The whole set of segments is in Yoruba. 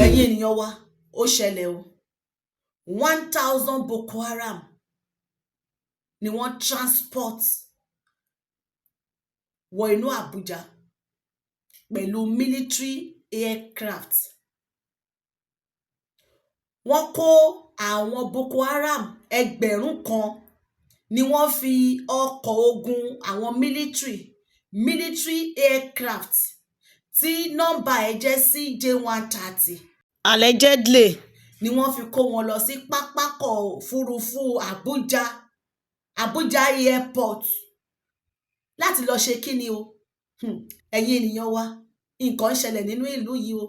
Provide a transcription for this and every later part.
ẹ̀yin ènìyàn wa ó ṣẹlẹ̀ o 1000 Boko Haram ni wọ́n transport wọ inú Abuja pẹ̀lú military aircraft. Wọ́n kó àwọn Boko Haram 1000 ni wọ́n fi ọkọ̀ ogun àwọn military aircraft tí nọ́mbà ẹ̀ jẹ́ CJ130 allegedly ni wọ́n fi kó wọn lọ sí pápákọ̀ òfurufú Abuja airport láti lọ ṣe kíni o. Ẹ̀yin ènìyàn wa nǹkan ń ṣẹlẹ̀ nínú ìlú yìí o.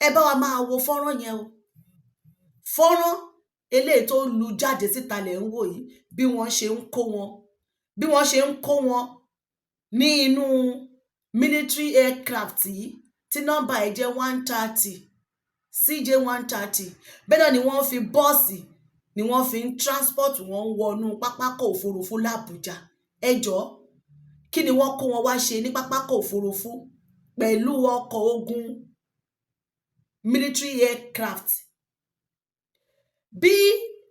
Ẹ bá wa máa wo fọ́nrán yẹn o. Fọ́nrán eléyìí tó lu jáde síta lẹ̀ ń wò yìí bí wọ́n ṣe ń kó wọn ní inú military aircraft yìí tí nọ́mbà ẹ̀ jẹ́ 130 CJ130. Bẹ́ẹ̀ náà ni wọ́n fi bọ́ọ̀sì ni wọ́n fi ń transport wọn wọnú pápákọ̀ òfurufú l'Abuja. Ẹ jọ̀ọ́ kí ni wọ́n kó wọn wá ṣe ní pápákọ̀ òfurufú pẹ̀lú ọkọ̀ ogun military aircraft? Bí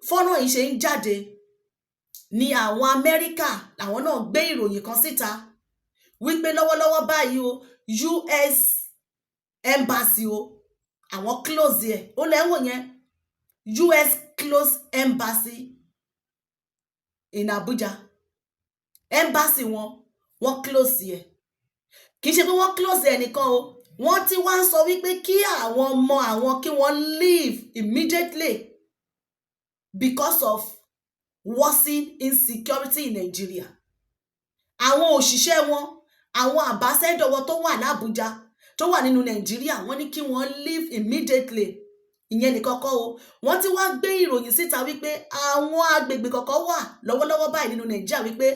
fọ́nrán yìí ṣe ń jáde ni àwọn Amẹ́ríkà àwọn náà gbé ìròyìn kan síta wípé lọ́wọ́lọ́wọ́ báyìí o US embassy o àwọn close ẹ̀ ó lẹ́wọ̀n yẹn US close embassy in Abuja. Embassy wọ́n close ẹ̀. Kì í ṣe pé wọ́n close ẹ̀ nìkan o, wọ́n ti wá ń sọ wípé kí àwọn ọmọ àwọn kí wọ́n leave immediately because of worsening insecurity in Nigeria. Àwọn òṣìṣẹ́ wọn, àwọn ambassador wọn tó wà ní Abuja tó wà nínú Nigeria, wọ́n ní kí wọ́n leave immediately. Ìyẹn nìkan kọ́ o, wọ́n ti wá gbé ìròyìn síta wípé àwọn agbègbè kọ̀ọ̀kan wà lọ́wọ́lọ́wọ́ báyìí nínú Nigeria wípé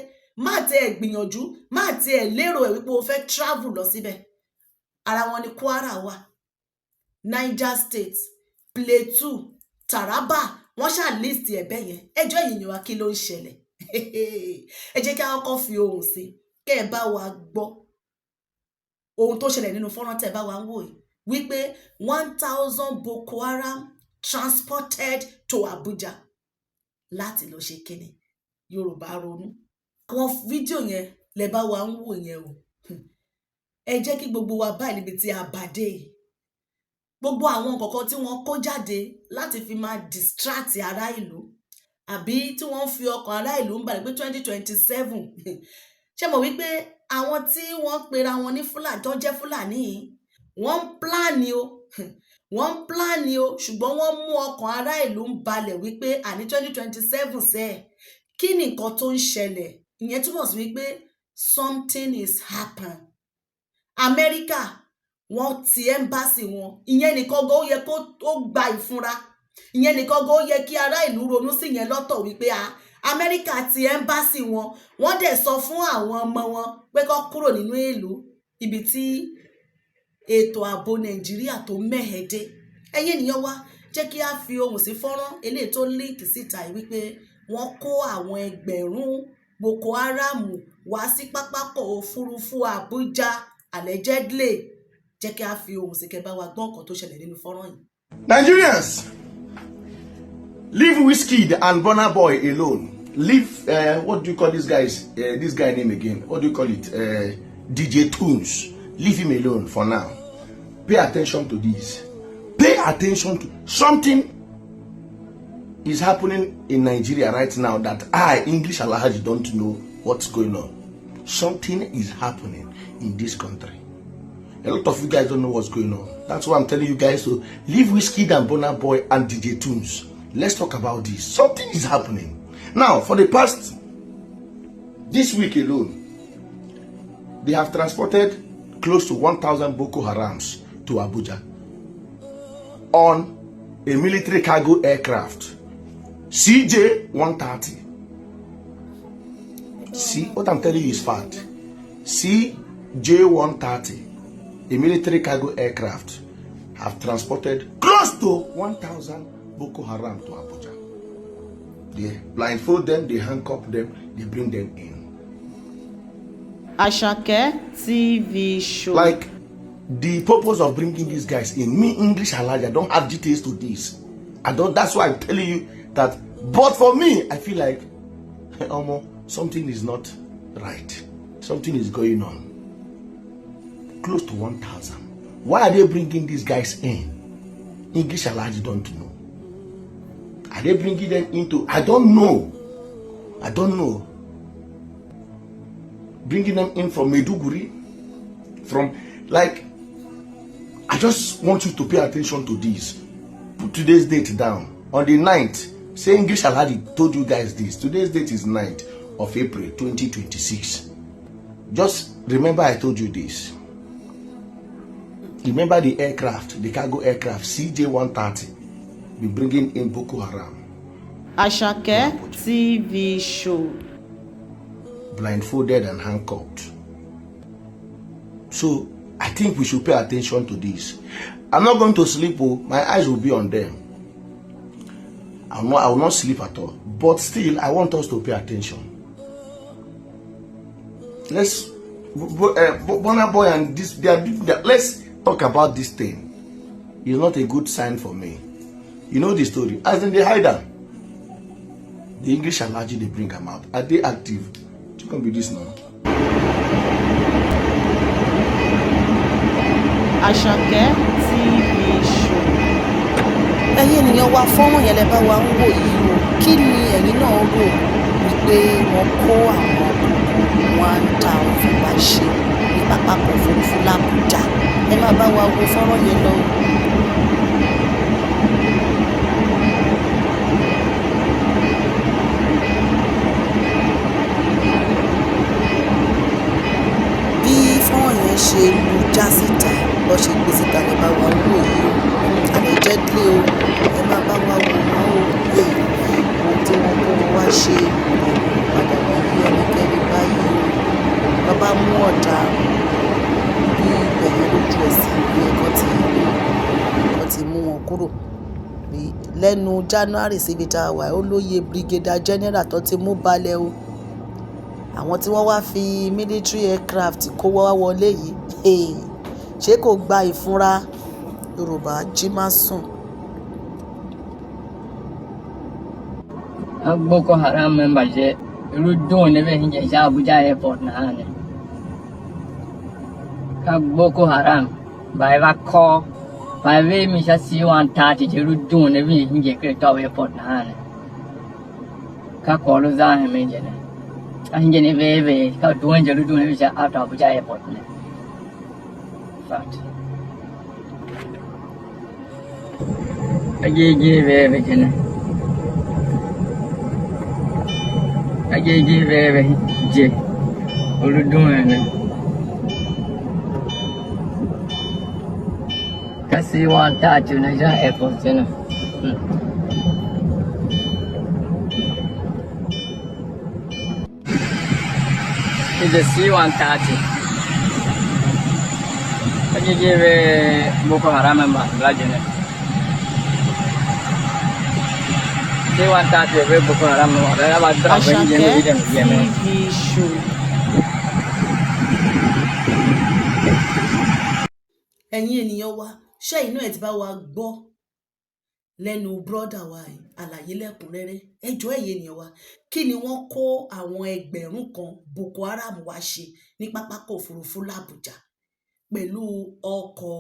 má ti ẹ̀ gbìyànjú, má ti ẹ̀ lérò ẹ̀ wípé o fẹ́ travel lọ síbẹ̀. Ara wọn ni Kwara wà, Niger State, Plateau, Taraba, wọ́n ṣáà list ẹ̀bẹ̀ yẹn. Ẹjọ́ èèyàn wa kí ló ń ṣẹlẹ̀? Ẹ jẹ́ kí a kọ́kọ́ fi ohùn sí kẹ́ ẹ bá wa gbọ́ ohun tó ṣẹlẹ̀ nínú fọ́nrán tẹ́ bá wa ń wò yìí wípé 1000 Boko Haram transported to Abuja láti lọ ṣe kíni. Yorùbá ronú. Àwọn fídíò yẹn lẹ bá wa ń wò yẹn o. Ẹ jẹ́ kí gbogbo wa báyìí níbi tí a bá dé yìí. Gbogbo àwọn nǹkan tí wọ́n kó jáde láti fi máa distract ará ìlú àbí tí wọ́n fi ọkàn ará ìlú ń balẹ̀ pé 2027 ṣé mọ̀ wípé àwọn tí wọ́n pera wọn ní Fúlàní tó jẹ́ Fúlàní yìí wọ́n ń pláàni o ṣùgbọ́n wọ́n mú ọkàn ará ìlú ń balẹ̀ wípé àní 2027 sẹ́ẹ̀ kí ni nǹkan tó ń ṣẹlẹ̀. Ìyẹn túmọ̀ sí wípé something is happen. Amẹ́ríkà wọ́n ti embassy wọn, ìyẹn nìkan gan ó yẹ kó gba ìfúnra. Ìyẹn nìkan gan ó yẹ kí ará ìlú ronú sí yẹn lọ́tọ̀ wípé Amẹ́ríkà ti embassy wọn, wọ́n dẹ̀ sọ fún àwọn ọmọ wọn pé kó kúrò nínú ìlú ibi tí ètò ààbò Nàìjíríà tó mẹ́hẹ̀dé. Ẹ̀yin ènìyàn wa jẹ́ kí a fi ohùn sí fọ́nrán eléyìí tó link síta wípé wọ́n kó àwọn 1000 Boko Haram wá sí pápákọ̀ òfurufú Abuja allegedly. Jẹ́ kí a fi ohùn sí kẹ́ bá wa gbọ́ nǹkan tó ṣẹlẹ̀ nínú fọ́nrán yìí. Nigerians, leave Wizkid and Burna Boy alone. Leave what do you call this guy name again? What do you call it? DJ Tunes. Leave him alone for now. Pay attention to this. Pay attention to something is happening in Nigeria right now that English Alhaji, don't know what's going on. Something is happening in this country. A lot of you guys don't know what's going on. That's why I'm telling you guys to leave Wizkid and Burna Boy and DJ Tunes. Let's talk about this. Something is happening. Now, for the past, this week alone, they have transported close to 1000 Boko Harams to Abuja on a military cargo aircraft, CJ130. See, what I'm telling you is fact. CJ130. A military cargo aircraft have transported close to 1000 Boko Haram to Abuja. They blindfold them, they handcuff them, they bring them in. Asake TV show. Like the purpose of bringing these guys in, me English Alhaji, I don't have details to this. I don't. That's why I'm telling you that. But for me, I feel like something is not right. Something is going on. Close to 1,000. Why are they bringing these guys in? English Alhaji don't know. Are they bringing them into? I don't know. I don't know. Bringing them in from Maiduguri, from like. I just want you to pay attention to this. Put today's date down. On the 9th, say English Alhaji told you guys this. Today's date is 9th of April 2026. Just remember I told you this. Remember the aircraft, the cargo aircraft CJ-130 be bringing in Boko Haram. Asake TV show. Blindfolded and handcuffed. So I think we should pay attention to this. I'm not going to sleep. My eyes will be on them. I will not sleep at all. But still, I want us to pay attention. Let's Burna Boy and this. Let's talk about this thing. It's not a good sign for me. You know the story. As in they hide them. The English Alhaji, they bring them out. Are they active? It can be this now. Asake TV show. Ẹ̀yin ènìyàn wa fọ́nrán yẹn lẹ bá wa ń wò yìí o. Kí ni ẹ̀yin náà rò wípé wọ́n kó àwọn 1,000 wá ṣe ní pápákọ̀ òfurufú l'Àbújá? Ẹ máa bá wa wo fọ́nrán yẹn lọ. Bí fọ́nrán yẹn ṣe lu já síta, bó ṣe gbé síta lẹ bá wa wò yìí o. Allegedly o, ẹ máa bá wa wò wọ́n o. Ohun tí wọ́n kó wá ṣe padà wá yí ẹnikẹ́ni báyìí o. Bàbá mú ọ̀dà bí ìbẹ̀yẹ lójú ẹsẹ̀ bí ẹ̀kọ́ ti mú wọn kúrò. Lẹ́nu January síbi tá a wà ó lóye Brigadier General tó ti mú balẹ̀ o. Àwọn tí wọ́n wá fi military aircraft kó wá wọlé yìí ṣé kò gba ìfúnra? Yorùbá jí má sùn. Boko Haram member je rudo nebe hinje ja Abuja airport na hane. Ka Boko Haram by va call by way mi sha C-130 je rudo nebe hinje Kreta airport na hane. Ka kolu za he me je ne. Ka hinje ne ve ka duan je rudo nebe sha out Abuja airport ne. Fact. Age ve je ne. Age ve je rudo ne. Ka C-130 na ja airport ne. It's a C-130. Age ve Boko Haram member lajene. C-130 ve Boko Haram member. Asake TV show. Ẹ̀yin ènìyàn wa, ṣé inú ẹ̀ ti bá wa gbọ́ lẹ́nu brọ́dà wa yìí, àlàyé lẹ́kùnrẹ́rẹ́. Ẹ jọ̀ọ́ ẹ̀yin ènìyàn wa, kí ni wọ́n kó àwọn ẹgbẹ̀rún kan Boko Haram wá ṣe ní pápákọ̀ òfurufú l'Àbújá pẹ̀lú ọkọ̀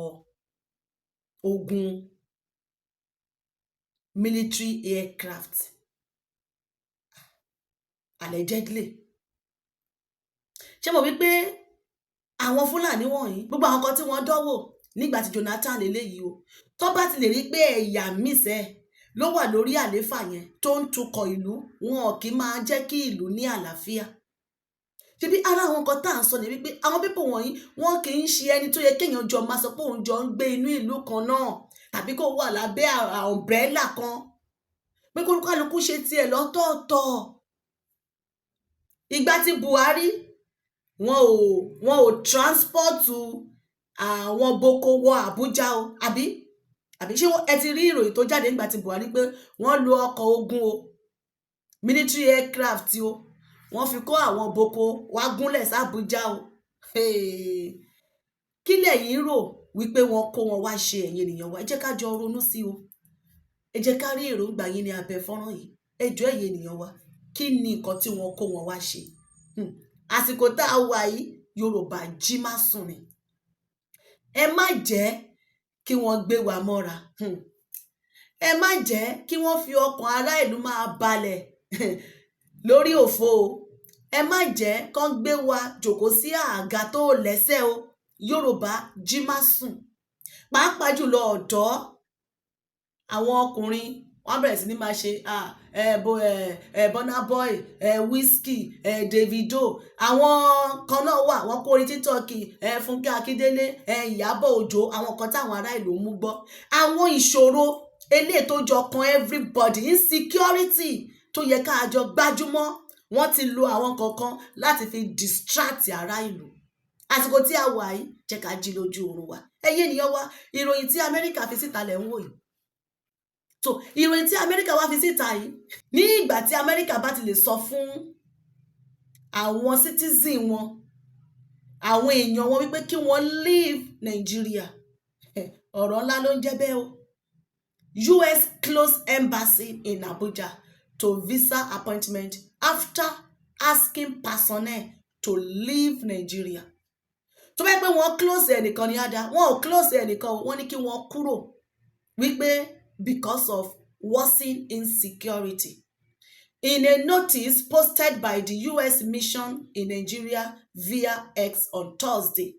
ogun military aircraft? Allegedly. Ṣé mo wí pé àwọn Fúlàní wọ̀nyí gbogbo àwọn kan tí wọ́n dánwò nígbà tí Jonathan lélẹ́yìí o, tó bá ti lè rí pé ẹ̀yà mísẹ́ ló wà lórí àléfà yẹn tó ń tukọ̀ ìlú, wọn kì í máa jẹ́ kí ìlú ní àlàáfíà. Ṣebí ara àwọn nǹkan tá à ń sọ ni wípé àwọn pípọ̀ wọ̀nyí wọn kì í ṣe ẹni tó yẹ kéèyàn jọ máa sọ pé òun jọ ń gbé inú ìlú kan náà tàbí kó wà lábẹ́ umbrella kan, pé kó kálukú ṣe tiẹ̀ lọ́tọ̀ọ̀tọ̀. Ìgbà tí Buhari wọn ò transport àwọn Boko wọ Àbújá o, àbí ṣé ẹ ti rí ìròyìn tó jáde nígbà tí Buhari pé wọ́n lo ọkọ̀ ogun o, military aircraft o, wọ́n fi kó àwọn Boko wá gúnlẹ̀ sí Àbújá o. Kí lẹ̀yin rò wípé wọ́n kó wọn wá ṣe ẹ̀yin ènìyàn wa ẹ jẹ́ ká jọ ronú sí o ẹ jẹ́ ká rí èròǹgbà yín ní abẹ́ fọ́nrán yìí ẹ jọ̀ọ́ ẹ̀yin ènìyàn wa kí ni nǹkan tí wọ́n kó wọn wá ṣe àsìkò tá a wà yìí Yorùbá jí má sùn ni ẹ má jẹ́ kí wọ́n gbé wa mọ́ra ẹ má jẹ́ kí wọ́n fi ọkàn ará ìlú máa balẹ̀ lórí òfo o ẹ má jẹ́ kán gbé wa jòkó sí àga tó lẹ́sẹ̀ o Yorùbá jí má sùn pàápàá jùlọ ọ̀dọ́ àwọn ọkùnrin wọ́n bẹ̀rẹ̀ sí ní máa ṣe Burna Boy Wizkid Davido àwọn kan náà wà wọ́n kó orí TikTok Fúnkẹ́ Akíndélé Ìyábọ̀ Òjó àwọn kan táwọn ará ìlú mú gbọ́ àwọn ìṣòro eléyìí tó jọ kan everybody insecurity tó yẹ ká jọ gbájúmọ́ wọ́n ti lo àwọn kankan láti fi distract ará ìlú àsìkò tí a wà yìí jẹ́ ká jí lójú oorun wa ẹ̀yin ènìyàn wa ìròyìn tí Amẹ́ríkà fi síta lẹ̀ ń wò yìí so ìròyìn tí Amẹ́ríkà wá fi síta yìí ní ìgbà tí Amẹ́ríkà bá ti lè sọ fún àwọn citizen wọn àwọn èèyàn wọn wípé kí wọ́n leave Nigeria ọ̀rọ̀ ńlá ló ń jẹ́ bẹ́ẹ̀ o US close embassy in Abuja to visa appointment after asking personnel to leave Nigeria tó bẹ́ẹ̀ pé wọ́n close ẹnìkan ní àdá wọ́n ò close ẹnìkan wọ́n ní kí wọ́n kúrò wípé because of worsening insecurity. In a notice posted by the US mission in Nigeria via X on Thursday,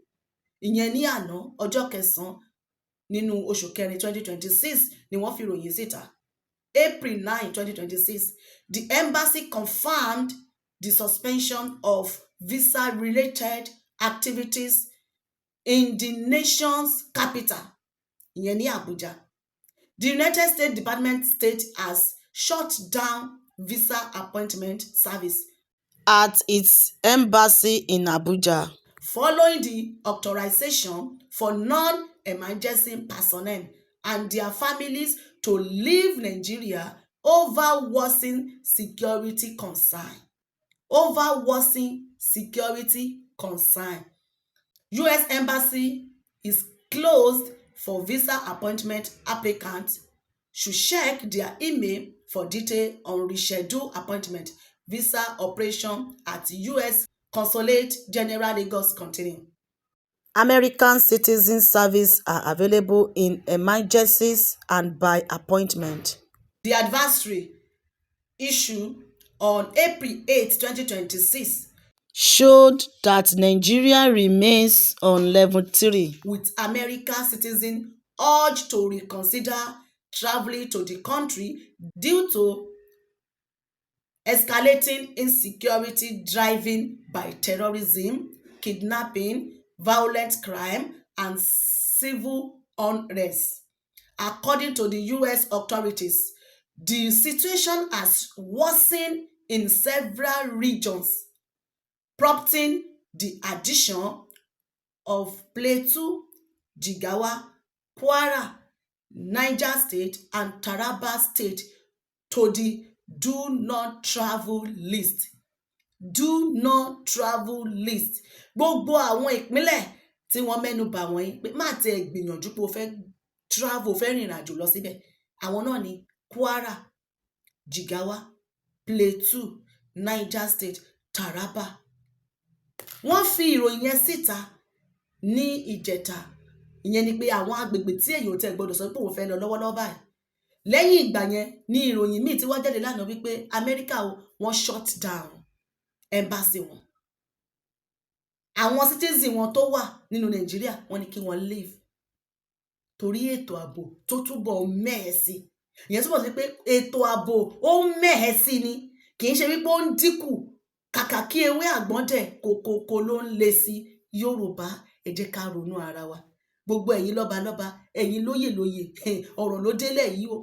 ìyẹn ní àná ọjọ́ 9 nínú oṣù kẹrin 2026 ni wọ́n fi ròyìn síta. April 9, 2026, the embassy confirmed the suspension of visa-related activities in the nation's capital, ìyẹn ní Abuja. The United States Department of State has shut down visa appointment service at its embassy in Abuja following the authorization for non-emergency personnel and their families to leave Nigeria over worsening security concern. U.S. Embassy is closed for visa appointment applicants should check their email for detail on rescheduled appointment. Visa operation at U.S. Consulate General Lagos continue. American citizen service are available in emergencies and by appointment. The advisory issued on April 8, 2026 showed that Nigeria remains on level 3 with American citizens urged to reconsider traveling to the country due to escalating insecurity driven by terrorism, kidnapping, violent crime, and civil unrest. According to the U.S. authorities, the situation has worsened in several regions, prompting the addition of Plateau, Jigawa, Kwara, Niger State, and Taraba State to the Do Not Travel list. Do Not Travel list. Gbogbo àwọn ìpínlẹ̀ tí wọ́n mẹ́nu bà wọ́n pé má tẹ gbìyànjú pé o fẹ́ travel fẹ́ rìnrìn àjò lọ síbẹ̀. Àwọn náà ni Kwara, Jigawa, Plateau, Niger State, Taraba. Wọ́n fi ìròyìn yẹn síta ní ìjẹta. Ìyẹn ni pé àwọn agbègbè tí èyí ò tẹ́ gbọdọ̀ sọ pé òun fẹ́ lọ lọ́wọ́lọ́wọ́ báyìí. Lẹ́yìn ìgbà yẹn ní ìròyìn míì tí wọ́n jáde lánàá wípé Amẹ́ríkà wọ́n shut down embassy wọn. Àwọn citizen wọn tó wà nínú Nàìjíríà wọ́n ní kí wọ́n leave torí ètò ààbò tó túbọ̀ mẹ́hẹ̀ sí. Ìyẹn túbọ̀ sí pé ètò ààbò ó mẹ́hẹ̀ sí ni kì í ṣe wípé ó ń dínkù kàkà kí ewé àgbọ̀n dẹ̀ kòkòkò ló ń le sí. Yorùbá ẹ jẹ́ ká ronú ara wa. Gbogbo ẹ̀yin lọ́balọ́ba ẹ̀yin lóyè ọ̀rọ̀ ló délẹ̀ yìí o.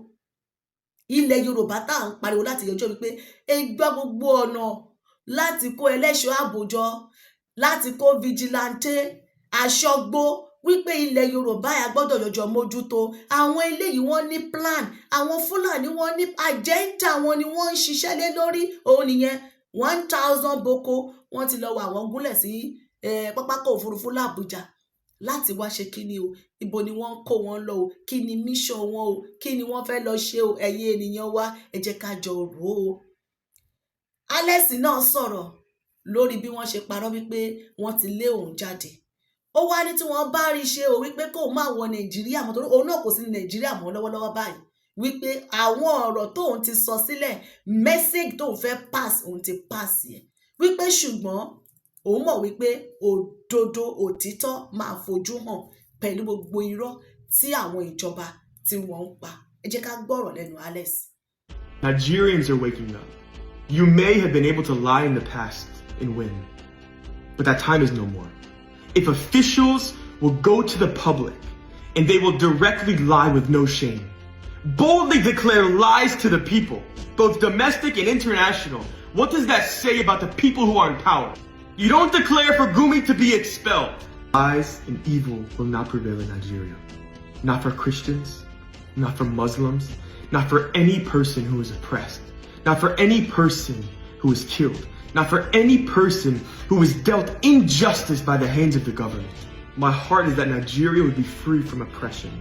Ilẹ̀ Yorùbá tá à ń pariwo láti yọjọ́ wípé ẹ gbá gbogbo ọ̀nà láti kó ẹlẹ́ṣọ́ ààbò jọ láti kó vigilante aṣọ́gbó wípé ilẹ̀ Yorùbá yà gbọ́dọ̀ yọjọ́ mójútó. Àwọn eléyìí wọ́n ní plan, àwọn Fúlàní wọ́n ní agenda wọn ni wọ́n ń ṣiṣẹ́ lé lórí. Òun nìyẹn 1000 boko wọ́n ti lọ wọ àwọn gúnlẹ̀ sí pápákọ̀ òfurufú l'Àbújá. láti wá ṣe kí ni o, ibo ni wọ́n ń kó wọn lọ o, kí ni mission wọn o, kí ni wọ́n fẹ́ lọ ṣe o, ẹ̀yin ènìyàn wa ẹ jẹ́ ká jọ rò ó. Alex náà sọ̀rọ̀ lórí bí wọ́n ṣe parọ́ wípé wọ́n ti lé òun jáde. Ó wá ní tí wọ́n bá rí ṣe o wípé kó má wọ Nàìjíríà mọ́, torí òun náà kò sí ní Nàìjíríà mọ́ lọ́wọ́lọ́wọ́ báyìí, wípé àwọn ọ̀rọ̀ tóun ti sọ sílẹ̀, message tóun fẹ́ pass òun ti pass yẹn, wípé ṣùgbọ́n òun mọ̀ wípé òdodo òtítọ́ máa fojú hàn pẹ̀lú gbogbo irọ́ tí àwọn ìjọba tí wọ́n ń pa. Ẹ jẹ́ ká gbọ́rọ̀ lẹ́nu Alex. Nigerians are waking up. You may have been able to lie in the past and win, but that time is no more. If officials will go to the public and they will directly lie with no shame, boldly declare lies to the people, both domestic and international, what does that say about the people who are in power? You don't declare for Gumi to be expelled. Lies and evil will not prevail in Nigeria. Not for Christians, not for Muslims, not for any person who is oppressed, not for any person who is killed, not for any person who is dealt injustice by the hands of the government. My heart is that Nigeria would be free from oppression,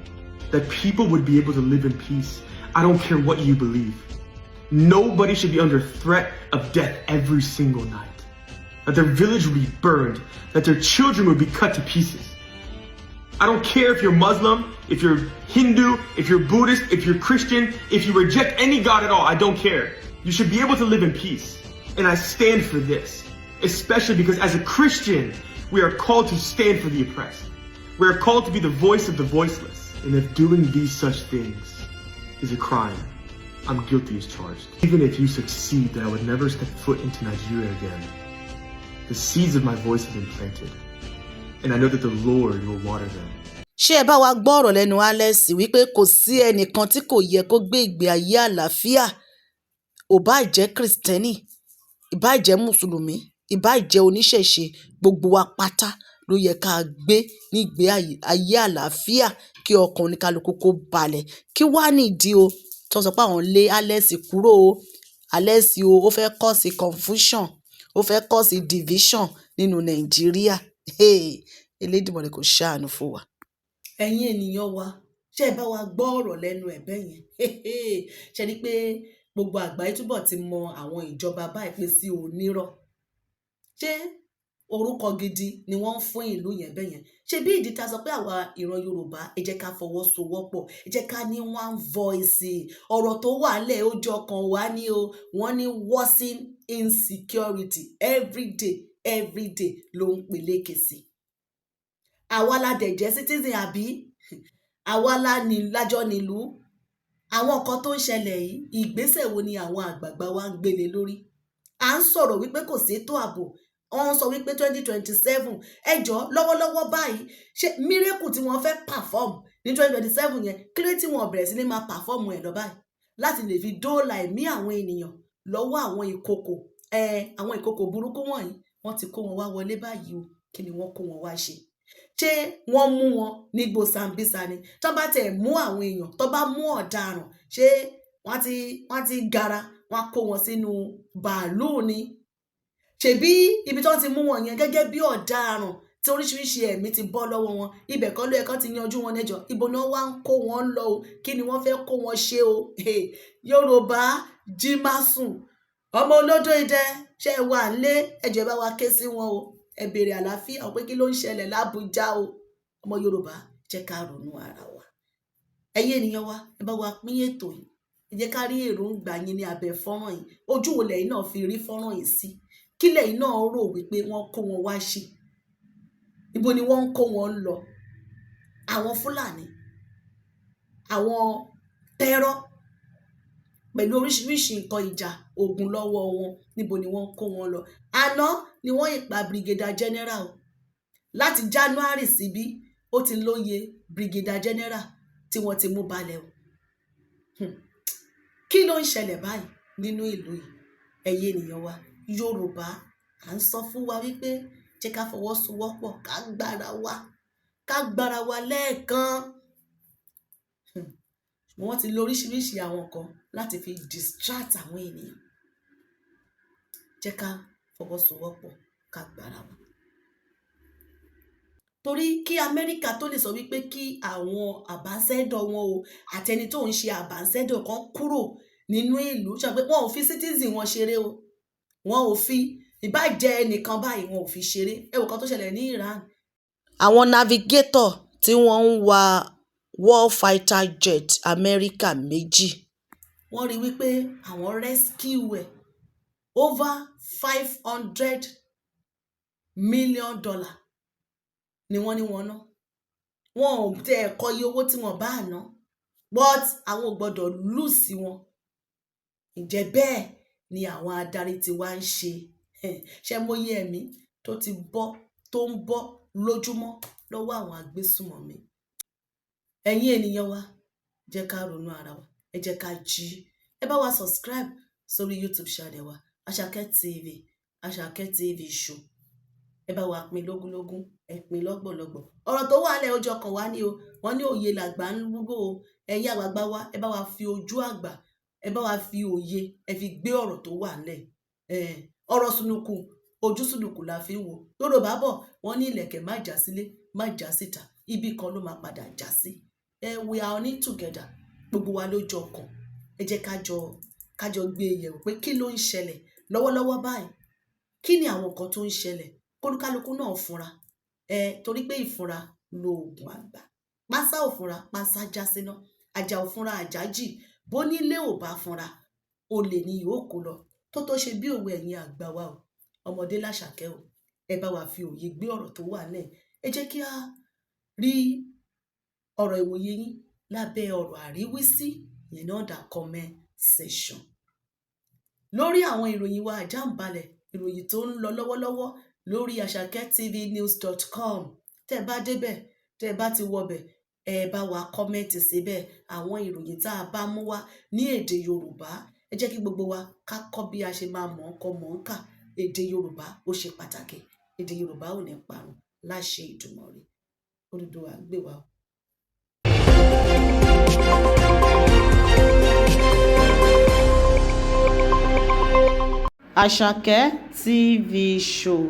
that people would be able to live in peace. I don't care what you believe. Nobody should be under threat of death every single night. That their village would be burned, that their children would be cut to pieces. I don't care if you're Muslim, if you're Hindu, if you're Buddhist, if you're Christian, if you reject any God at all, I don't care. You should be able to live in peace. And I stand for this, especially because as a Christian, we are called to stand for the oppressed. We are called to be the voice of the voiceless. And if doing these such things is a crime, I'm guilty as charged. Even if you succeed that I would never step foot into Nigeria again, the seeds of my voice have been planted, and I know that the Lord will water them. Ṣé ẹ bá wa gbọ́ ọ̀rọ̀ lẹ́nu Alex wípé kò sí ẹnìkan tí kò yẹ kó gbé ìgbé ayé àlàáfíà, ò bá jẹ́ Kristẹni, ìbá jẹ́ Mùsùlùmí, ìbá jẹ́ oníṣẹ̀ṣe, gbogbo wa pátá ló yẹ ká gbé ní ìgbé ayé àlàáfíà kí ọkàn oníkálukú kó balẹ̀. Kí wá nìdí o tó sọ pé àwọn lé Alex kúrò o? Alex o, ó fẹ́ cause confusion, ó fẹ́ cause division nínú Nàìjíríà. Elédùmarè kò ṣàánú fún wa. Ẹ̀yin ènìyàn wa, ṣé ẹ bá wa gbọ́ ọ̀rọ̀ lẹ́nu ẹ̀ bẹ́ẹ̀ yẹn? Ṣé ni pé gbogbo àgbáyé túbọ̀ ti mọ àwọn ìjọba báyìí pé sí onírọ́? Ṣé orúkọ gidi ni wọ́n ń fún ìlú yẹn bẹ́ẹ̀ yẹn? Ṣé bí ìdí ta sọ pé àwa ìran Yorùbá ẹ jẹ́ ká fọwọ́sowọ́pọ̀, ẹ jẹ́ ká ní one voice. Ọ̀rọ̀ tó wà lẹ̀ ó jọ kan wá ní o, wọ́n ní worsening insecurity every day ló ń peléke sí. Àwa la dẹ̀ jẹ́ citizen àbí? Àwa lájọ nílùú. Àwọn nǹkan tó ń ṣẹlẹ̀ yìí, ìgbésẹ̀ wo ni àwọn àgbààgbà wa ń gbélé lórí? À ń sọ̀rọ̀ wípé kò sí ètò ààbò. Wọ́n sọ wípé 2027 ẹjọ́ lọ́wọ́lọ́wọ́ báyìí ṣé miracle tí wọ́n fẹ́ perform ní 2027 yẹn, kí ló tí wọ́n bẹ̀rẹ̀ sí ní máa perform ẹ̀ lọ báyìí láti lè fi dóòlà ẹ̀mí àwọn ènìyàn lọ́wọ́ àwọn ìkòkò burúkú wọ̀nyí. Wọ́n ti kó wọn wá wọlé báyìí o, kí ni wọ́n kó wọn wá ṣe? Ṣé wọ́n mú wọn nígbò Sambisa ni? Tó bá tẹ̀ mú àwọn èèyàn, tó bá mú ọ̀daràn, ṣé wọ́n ti gara, wọ́n kó wọn sínú bàálù ni? Ṣebí ibi tó ti mú wọn yẹn gẹ́gẹ́ bí ọ̀daràn tí oríṣiríṣi ẹ̀mí ti bọ́ lọ́wọ́ wọn, ibẹ̀ kọ́ ló yẹ kán ti yanjú wọn lẹ́jọ́. Ibo náà wá ń kó wọn lọ o? Kí ni wọ́n fẹ́ kó wọn ṣe o? Yorùbá jí má sùn, ọmọ olódò idẹ ṣe wà nílé, ẹjọ́ bá wa ké sí wọn o, ẹ béèrè àlàáfíà pé kí ló ń ṣẹlẹ̀ l'Ábùjá o. Ọmọ Yorùbá jẹ́ ká ronú ara wa. Ẹ̀yin ènìyàn wa, ẹ bá wa pín ètò yìí, ẹ jẹ́ ká rí èròǹgbà yín ní abẹ́ fọ́nrán yìí. Ojú wo lẹ̀yin náà fi rí fọ́nrán yìí sí? Kí lẹ̀yin náà rò wípé wọ́n kó wọn wá ṣe? Ibo ni wọ́n ń kó wọn lọ? Àwọn Fúlàní, àwọn tẹ́rọ́ pẹ̀lú oríṣiríṣi nǹkan ìjà ogun lọ́wọ́ wọn, níbo ni wọ́n ń kó wọn lọ? Àná ni wọ́n ìpa Brigadier General o. Láti January síbí ó ti lóye Brigadier General tí wọ́n ti mú balẹ̀ o. Kí ló ń ṣẹlẹ̀ báyìí nínú ìlú yìí? Ẹ̀yin ènìyàn wa, Yorùbá à ń sọ fún wa wípé jẹ́ ká fọwọ́sowọ́pọ̀, ká gbára wa lẹ́ẹ̀kan. Wọ́n ti lo oríṣiríṣi àwọn nǹkan láti fi distract àwọn ènìyàn. Jẹ́ ká fọwọ́sowọ́pọ̀, ká gbára wa. torí kí Amẹ́ríkà tó lè sọ wípé kí àwọn àbáṣẹ́dọ̀ wọn o àtẹni tó ń ṣe àbáṣẹ́dọ̀ kan kúrò nínú ìlú ṣàpé wọn ò fi citizen wọn ṣeré o, wọn ò fi ìbàjẹ́ ẹnìkan báyìí wọn ò fi ṣeré. Ẹ wò kan tó ṣẹlẹ̀ ní Iran. Àwọn navigator tí wọ́n ń wa war fighter jet Amẹ́ríkà méjì, wọ́n rí wípé àwọn rescue ẹ̀ over $500 million ni wọ́n ní wọ́n ná. Wọn ò tẹ ẹ̀kọ́ iye owó tí wọ́n bá ná, but àwọn ò gbọ́dọ̀ lùsì wọn. Ǹjẹ́ bẹ́ẹ̀ ni àwọn adarí ti wá ń ṣe. Ṣé mọyé ẹ̀mí tó ti bọ́ tó ń bọ́ lójúmọ́ lọ́wọ́ àwọn agbésùmọ̀mí. Ẹ̀yin ènìyàn wa, jẹ́ ká ronú ara wa, ẹ jẹ́ ká jí. Ẹ bá wa subscribe sórí YouTube channel wa Àṣàkẹ́ TV, Àṣàkẹ́ TV Show. Ẹ bá wa pín lógúnlógún, ẹ pín lọ́gbọ̀lọ́gbọ̀. Ọ̀rọ̀ tó wà lẹ́ ọjọ́ kan wá ní o, wọ́n ní òye làgbà ń wúgbò o. Ẹ̀yin àgbààgbà wa, ẹ bá wa fi ojú àgbà, ẹ bá wa fi òye, ẹ fi gbé ọ̀rọ̀ tó wà lẹ̀. Ọ̀rọ̀ sunukun, ojú sunukun la fi ń wò. Yorùbá bọ̀, wọ́n ní ìlẹ̀kẹ̀ má já sílé, má já síta, ibi kan ló máa padà já sí. We are on it together. Gbogbo wa ló jọ kàn. Ẹ jẹ́ kájọ gbé yẹ̀wò pé kí ló ń ṣẹlẹ̀ lọ́wọ́lọ́wọ́ báyìí. Kí ni àwọn nǹkan tó ń ṣẹlẹ̀? Kólúkálukú náà fúnra. Torí pé ìfúnra lóògùn àgbà. Pásá ò fúnra, pásá já síná. Àjà ò fúnra, àjà jì. Bó nílé ò bá fúnra, olè ni yóò kó lọ. Tó ṣe bí òwe ẹ̀yin àgbà wa o. Ọmọdé l'Àṣàkẹ́ o. Ẹ bá wa fi òye gbé ọ̀rọ̀ tó wà lẹ̀. Ẹ jẹ́ kí a rí ọ̀rọ̀ ìwòye yín lábẹ́ ọ̀rọ̀ àríwísí yẹn náà dà comment section. Lórí àwọn ìròyìn wa àjàǹbalẹ̀, ìròyìn tó ń lọ lọ́wọ́lọ́wọ́ lórí ashaketvnews.com. Tẹ́ bá débẹ̀, tẹ́ bá ti wọbẹ̀, ẹ bá wa comment síbẹ̀ àwọn ìròyìn tá a bá mú wá ní èdè Yorùbá. Ẹ jẹ́ kí gbogbo wa ká kọ́ bí a ṣe máa mọ̀ ọ́n kọ́ mọ̀ ọ́n kà. Èdè Yorùbá ó ṣe pàtàkì. Èdè Yorùbá ò ní parun láṣẹ Ìdùmarè. Olùdùwà gbé wa o. Àṣàkẹ́ TV Show.